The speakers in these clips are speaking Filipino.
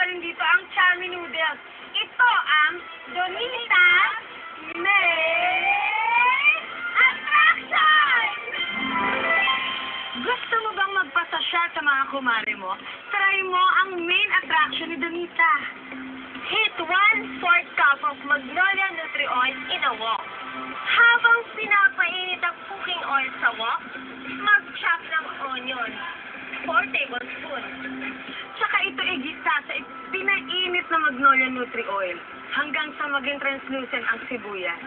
gagawin dito ang Chami Noodles. Ito ang Donita May Attraction! Gusto mo bang magpasosyal sa mga kumare mo? Try mo ang main attraction ni Donita. Hit 1/4 cup of Magnolia Nutri Oil in a wok. Habang pinapainit ang cooking oil sa wok, mag-chop ng onion. 4 tablespoons. Tsaka ito igisa sa pinainit na Magnolia Nutri Oil hanggang sa maging translucent ang sibuyas.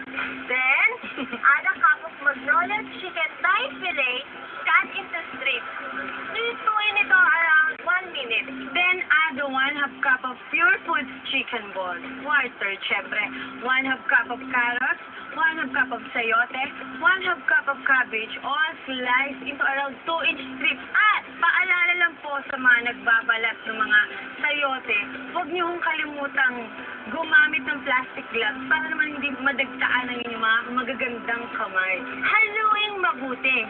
Then, add a cup of Magnolia chicken thigh fillet cut into strips. Lutuin ito around 1 minute. Then, add 1/2 cup of Pure Foods chicken balls. Water, syempre. 1/2 cup of carrots, 1/2 cup of sayote, 1/2 cup of cabbage, all sliced into around 2-inch strips. At, paalala lang po sa mga nagbabalat ng mga sayote, huwag niyo hong kalimutang gumamit ng plastic gloves para naman hindi madagtaan ang inyong mga magagandang kamay. Haluing mabuti.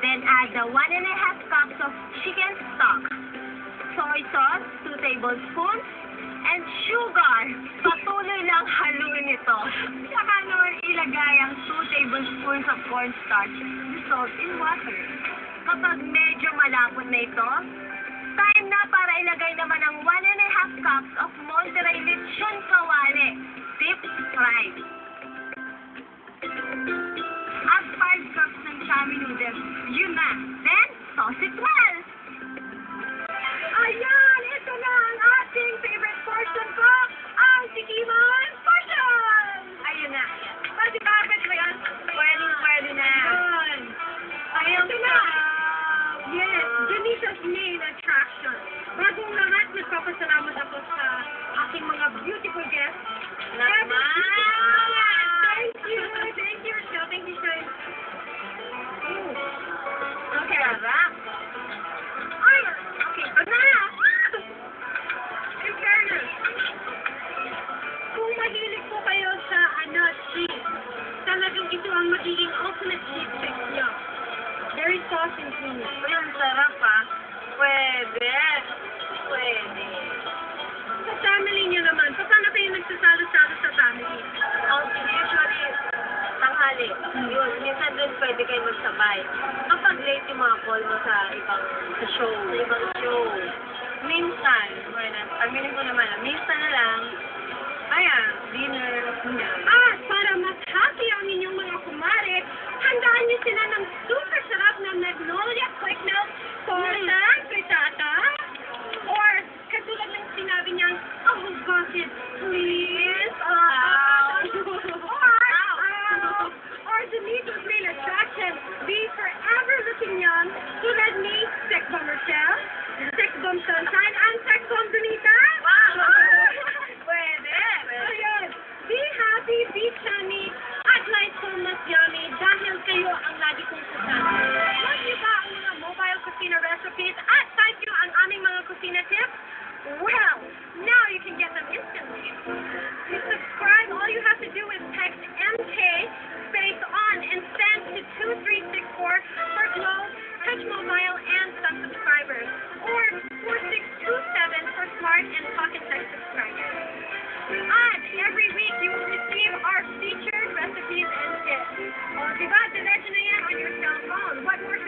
Then add the 1.5 cups of chicken stock. Soy sauce, 2 tablespoons, and sugar. Patuloy lang haluin ito. Saka naman ilagay ang 2 tablespoons of cornstarch dissolved in water. Kapag medyo malapot na ito, time na para ilagay naman ang 1.5 cups of Monterey lechon kawali, deep fried. At 5 cups ng Chami Noodles. Yun na. Then, sauce it well. Ayan! Ito na ang ating favorite portion ko, ang Tikiman portion! Ayun na. Pwede ba yan? Pwede na. Ayun na. Yes, Donita's main attraction. Bagong lahat, nagpapasalamat ako sa aking mga beautiful guests. Thank you, Rochelle. Thank you, Shine. Okay. Ay, okay, na. In fairness, kung mahilig po kayo sa cheese, talagang ito ang magiging ultimate cheese fix niyo. Very sauce and creamy. Ang sarap Pwede. Sa family niyo naman, paano kayo nagsasalo-salo sa family? Usually, tanghali. Yun, minsan din pwede kayo magsabay. Kapag late yung mga call mo sa ibang show. Minsan, aminin ko naman, minsan na lang, dinner. Para mas happy ang inyong mga kumare, handaan niyo sila ng super sarap na Magnolia Quick Melt for frittata. Or, katulad ng sinabi niya, bakit? Please? Or Donita's main attraction, be forever looking young, tulad ni Sex Bomb Rochelle, Sex Bomb Sunshine, and Sex Bomb Donita. Pwede. Ayun. Be happy, be chummy, at life so much yummy dahil kayo ang lagi kong kasama. Like niyo ba ang mga mobile kusina recipes at type niyo ang aming mga kusina tips? Well, now you can get them instantly. To subscribe, all you have to do is text MK space on and send to 2364 for Globe, Touch Mobile, and Sun subscribers, or 4627 for Smart and Pocket Text subscribers. And every week you will receive our featured recipes and tips. O, diba? Diretso na yan on your cell phone. What more